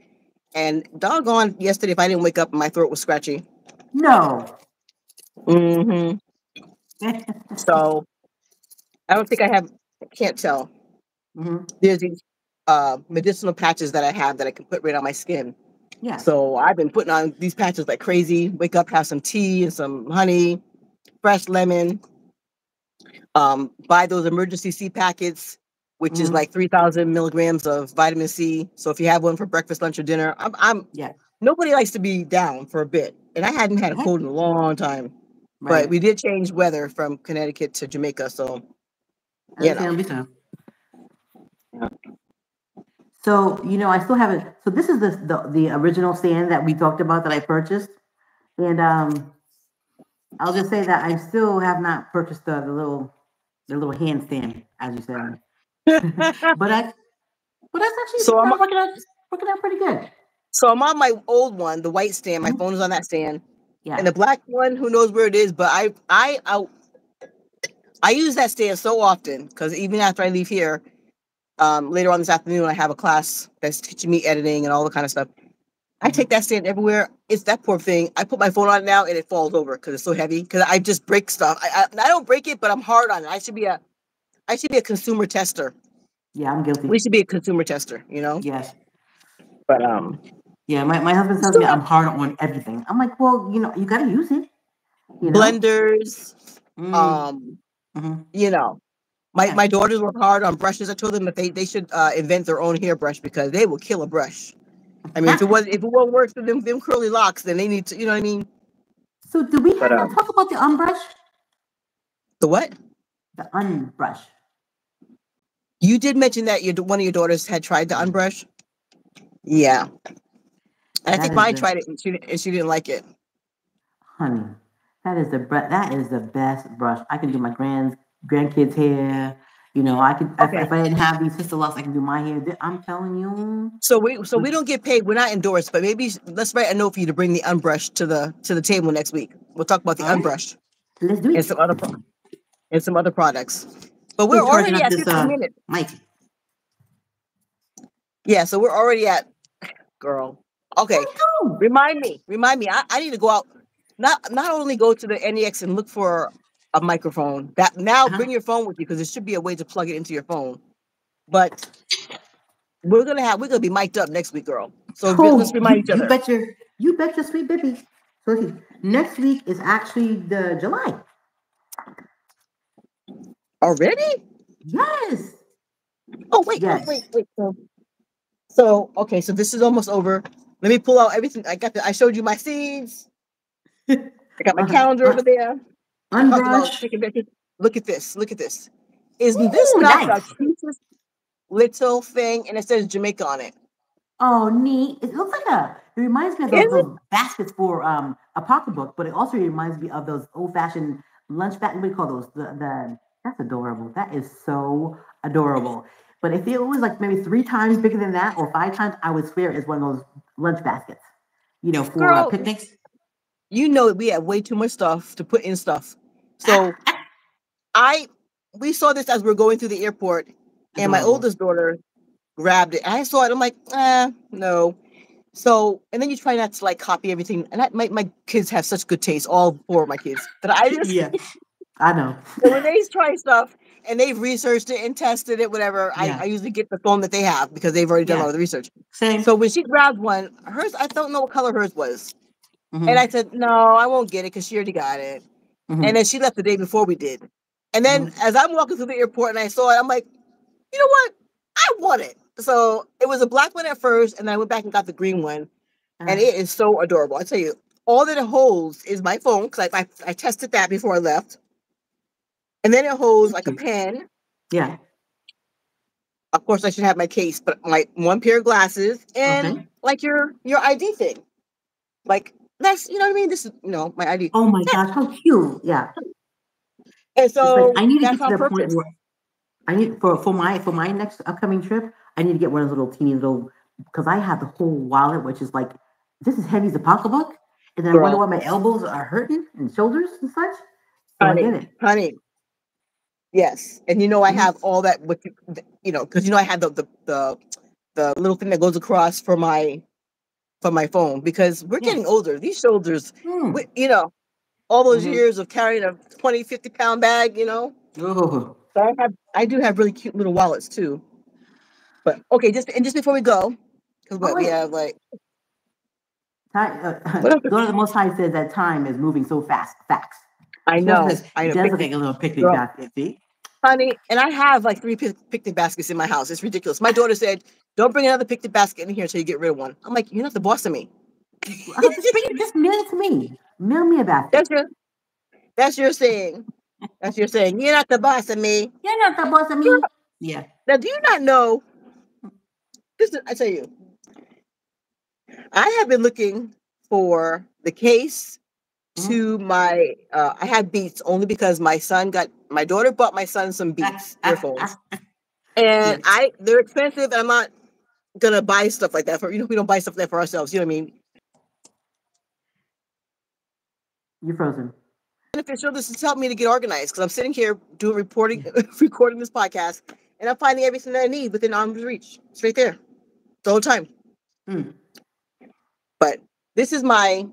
And doggone yesterday, if I didn't wake up, my throat was scratchy. No. Mm-hmm. So I don't think I can't tell. Mm-hmm. There's these medicinal patches that I have that I can put right on my skin. Yeah. So I've been putting on these patches like crazy. Wake up, have some tea and some honey, fresh lemon. Buy those emergency C packets, which is like 3,000 milligrams of vitamin C. So if you have one for breakfast, lunch, or dinner, nobody likes to be down for a bit. And I hadn't had a cold in a long time. Right. But we did change weather from Connecticut to Jamaica. So, So, I still haven't. So this is the original stand that we talked about that I purchased. And I'll just say that I still have not purchased the little handstand, as you said. but that's actually working out pretty good. So I'm on my old one, the white stand. My phone is on that stand. Yeah. And the black one, who knows where it is, but I use that stand so often because even after I leave here, later on this afternoon, I have a class that's teaching me editing and all the kind of stuff. I take that stand everywhere. It's that poor thing. I put my phone on it now and it falls over because it's so heavy. Because I just break stuff. I don't break it, but I'm hard on it. I should be a consumer tester. Yeah, I'm guilty. We should be a consumer tester, Yes. But yeah, my husband tells me I'm hard on everything. I'm like, well, you got to use it. Blenders. My daughters work hard on brushes. I told them that they should invent their own hairbrush because they will kill a brush. I mean, if it won't work for them curly locks, then they need to, you know what I mean? So do we have to talk about the unbrush? The what? The unbrush. You did mention that one of your daughters had tried the unbrush. Yeah. I think mine tried it and she didn't like it. Honey, that is the best brush. I can do my grandkids' hair. I could if I didn't have these sister locks, I can do my hair. I'm telling you. So we don't get paid. We're not endorsed, but maybe let's write a note for you to bring the unbrush to the table next week. We'll talk about the unbrush. Let's do it. And some other products. But we're already at 15 minutes. Mike. Yeah, so we're already at girl. Okay. Remind me. I need to go out. Not only go to the NEX and look for a microphone. Bring your phone with you because there should be a way to plug it into your phone. But we're gonna be mic'd up next week, girl. So let's remind each other. You bet your sweet baby. So next week is actually the July. Already? Yes. Oh, wait. So, okay, so this is almost over. Let me pull out everything. I showed you my seeds. I got my calendar over there. I talked about Unbrush. taking pictures. Look at this. Look at this. Isn't this Ooh, not the nice. cutest little thing? And it says Jamaica on it. Oh, neat. It looks like it reminds me of Is it? those baskets for a pocketbook, but it also reminds me of those old-fashioned lunch bags. What do you call those? That's adorable. That is so adorable. But if it was like maybe 3 times bigger than that or 5 times, I would swear it's one of those lunch baskets, for Girl, picnics. you know we have way too much stuff to put in stuff. So we saw this as we are going through the airport, and my Adorable. oldest daughter grabbed it. I saw it. I'm like, no. So, and then you try not to like copy everything. And my kids have such good taste, all 4 of my kids, that I just, Yeah, I know. so when they try stuff and they've researched it and tested it, whatever, Yeah, I usually get the phone that they have because they've already done yeah. all the research. Same. So when she grabbed one, hers, I don't know what color hers was. And I Mm-hmm. said, no, I won't get it because she already got it. And Mm-hmm. then she left the day before we did. And then Mm-hmm. as I'm walking through the airport and I saw it, I'm like, you know what? I want it. So it was a black one at first, and then I went back and got the green one. And it is so adorable. I tell you, all that it holds is my phone, because I tested that before I left. And then it holds like a pen. Yeah. Of course, I should have my case, but my one pair of glasses and Okay. like your ID thing. Like that's, you know what I mean? This is, my ID. Oh my gosh, how cute! Yeah. And It's like so I need to that's get to on the point purpose. where I need for my next upcoming trip. I need to get one of those little teeny little because I have the whole wallet, which is like this is heavy as a pocketbook, and then I wonder Girl, why my elbows are hurting and shoulders and such. So I get honey, it. honey. Yes. And I Mhm. have all that with because I had the little thing that goes across for my phone, because we're Yeah. getting older. These shoulders, Mm. all those Mm-hmm. years of carrying a 20, 50 pound bag. Oh. So I do have really cute little wallets too. But okay, just before we go, because Oh we wait. have like Time, what else? Daughter of the Most High says that time is moving so fast. Facts. I She also know, says I it know, does look picnic like a little picnic girl, basket. See? honey, and I have like 3 picnic baskets in my house. It's ridiculous. My daughter said, "Don't bring another picnic basket in here until you get rid of one." I'm like, "You're not the boss of me." Just mail it to me. Mail me a basket. That's your that's your saying. That's your saying. You're not the boss of me. You're not the boss of Girl, me. Yeah. now, do you not know? I tell you, I have been looking for the case Mhm. to my. I had Beats only because my daughter bought my son some Beats earphones, and Yeah. they're expensive, and I'm not gonna buy stuff like that for we don't buy stuff like that for ourselves. You know what I mean? You're frozen. Beneficial. This has helped me to get organized because I'm sitting here doing reporting, Yeah. recording this podcast, and I'm finding everything that I need within arm's reach. It's right there the whole time. Mm. But this is my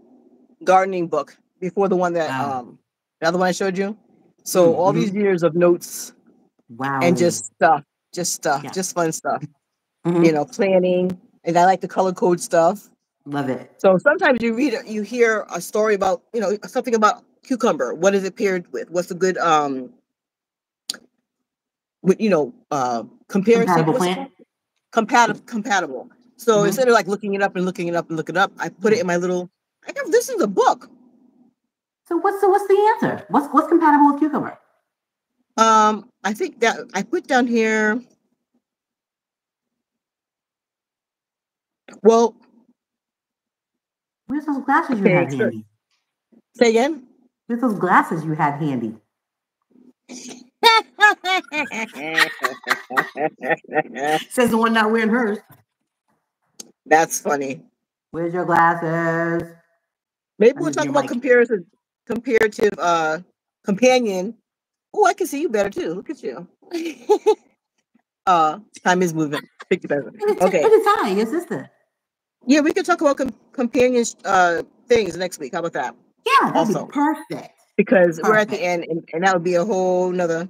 gardening book before Wow. the other one I showed you. So Mm. all these Mm-hmm. years of notes and Wow. just stuff, Yeah. just fun stuff. Mm-hmm. Planning, and I like the color code stuff. Love it. So sometimes you hear a story about something about cucumber. What is it paired with? What's a good with comparison? Compatible What's it plant. called? Compatible. So Mm-hmm. instead of like looking it up and looking it up and looking it up, I put it Yeah. in my little. This is a book. So what's the answer? What's compatible with cucumber? I think that I put down here. Well, Where's those glasses you okay. had So handy? say again. Where's those glasses you had handy? Says the one not wearing hers. That's funny. Where's your glasses? Maybe I'm we'll using talk your about mic. comparative companion. Oh, I can see you better too. Look at you. Time is moving. Pick the better. It Okay. is time, your sister. Yeah, we could talk about companion things next week. How about that? Yeah, that'd be Also, perfect. because we're at the Perfect. end, and that would be a whole nother.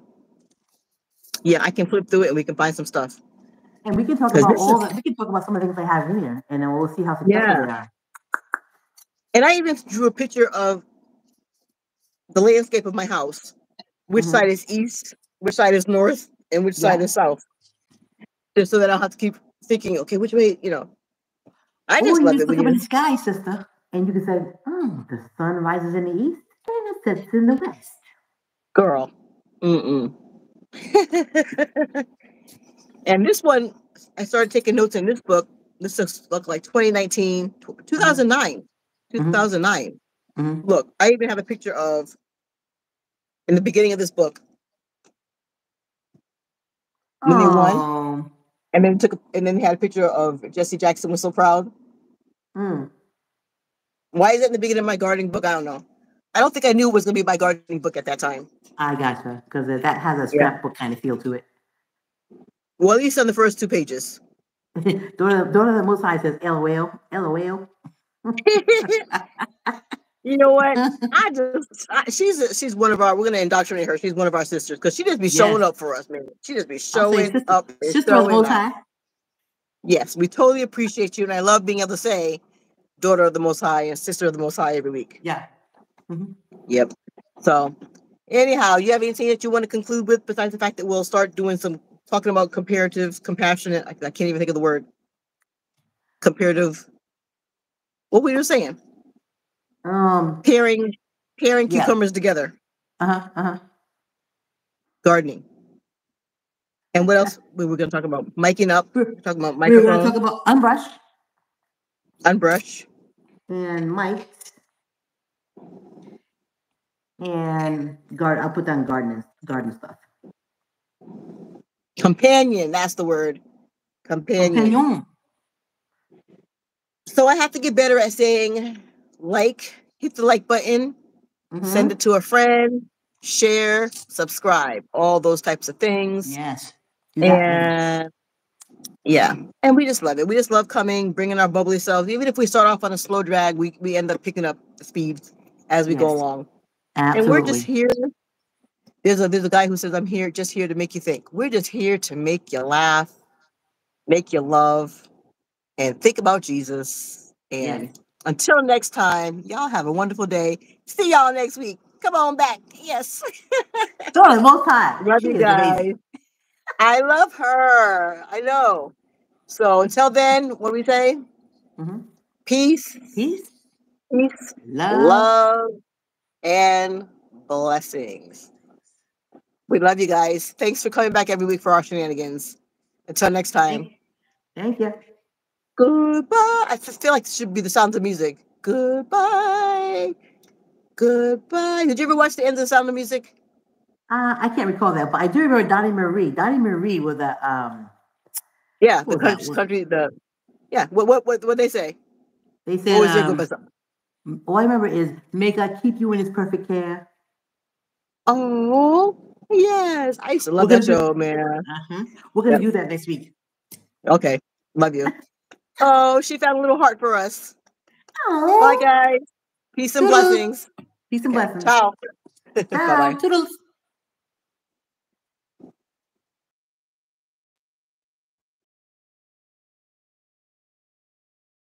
Yeah, I can flip through it and we can find some stuff. And we can talk Because about this is we can talk about some of the things they have in here, and then we'll see how successful yeah. they are. And I even drew a picture of the landscape of my house. Which Mm-hmm. side is east? Which side is north? and which side is south. Just so that I don't have to keep thinking, okay, which way, I Or just you love just it look when up in you the sky, sister, and you can say, "Oh, the sun rises in the east and it sets in the west." girl. And this one, I started taking notes in this book. This is look like 2019, 2009, 2009. Look, I even have a picture of in the beginning of this book when they won, and then they had a picture of Jesse Jackson was so proud. Why is it in the beginning of my gardening book? I don't know. I don't think I knew it was going to be my gardening book at that time. I gotcha, because that has a scrapbook kind of feel to it. Well, at least on the first 2 pages. Daughter of the Most High says, "LOL, LOL." You know what? She's one of our. We're gonna indoctrinate her. She's one of our sisters because she just be showing up for us, man. She just be showing up. Sister of the Most High. Yes, we totally appreciate you, and I love being able to say, "Daughter of the Most High" and "Sister of the Most High" every week. Yeah. Yep. So, anyhow, you have anything that you want to conclude with besides the fact that we'll start doing some talking about comparative, compassionate? I can't even think of the word. Comparative. What were you saying? Pairing cucumbers together. Gardening. And what else we were going to talk about? Miking up. We're talking about microphone. We were going to talk about unbrush, and mic, and I'll put down garden stuff. Companion. That's the word. Companion. So I have to get better at saying hit the like button, send it to a friend, share, subscribe, all those types of things. Yes. And yeah, and we just love it. We just love bringing our bubbly selves. Even if we start off on a slow drag, we end up picking up the speed as we go along. Absolutely. And we're just here. There's a guy who says, "I'm here to make you think." We're just here to make you laugh, make you love, and think about Jesus. And until next time, y'all have a wonderful day. See y'all next week. Come on back. Yes. Daughter of the Most High. Love you guys. I love her. I know. So until then, what do we say? Peace, love, and blessings. We love you guys. Thanks for coming back every week for our shenanigans. Until next time. Thank you. Goodbye. I feel like it should be the sound of music. Goodbye. Goodbye. Did you ever watch the end of the Sound of Music? I can't recall that, but I do remember Donnie Marie. Donnie Marie was a What they say? They said, what was your good song? All I remember is "May God keep you in His perfect care." Oh yes, I used to love that show, man. We're gonna do that next week. Okay, love you. Oh, she found a little heart for us. Bye, guys. Peace and blessings. Peace and blessings. Ciao. Bye. Toodles.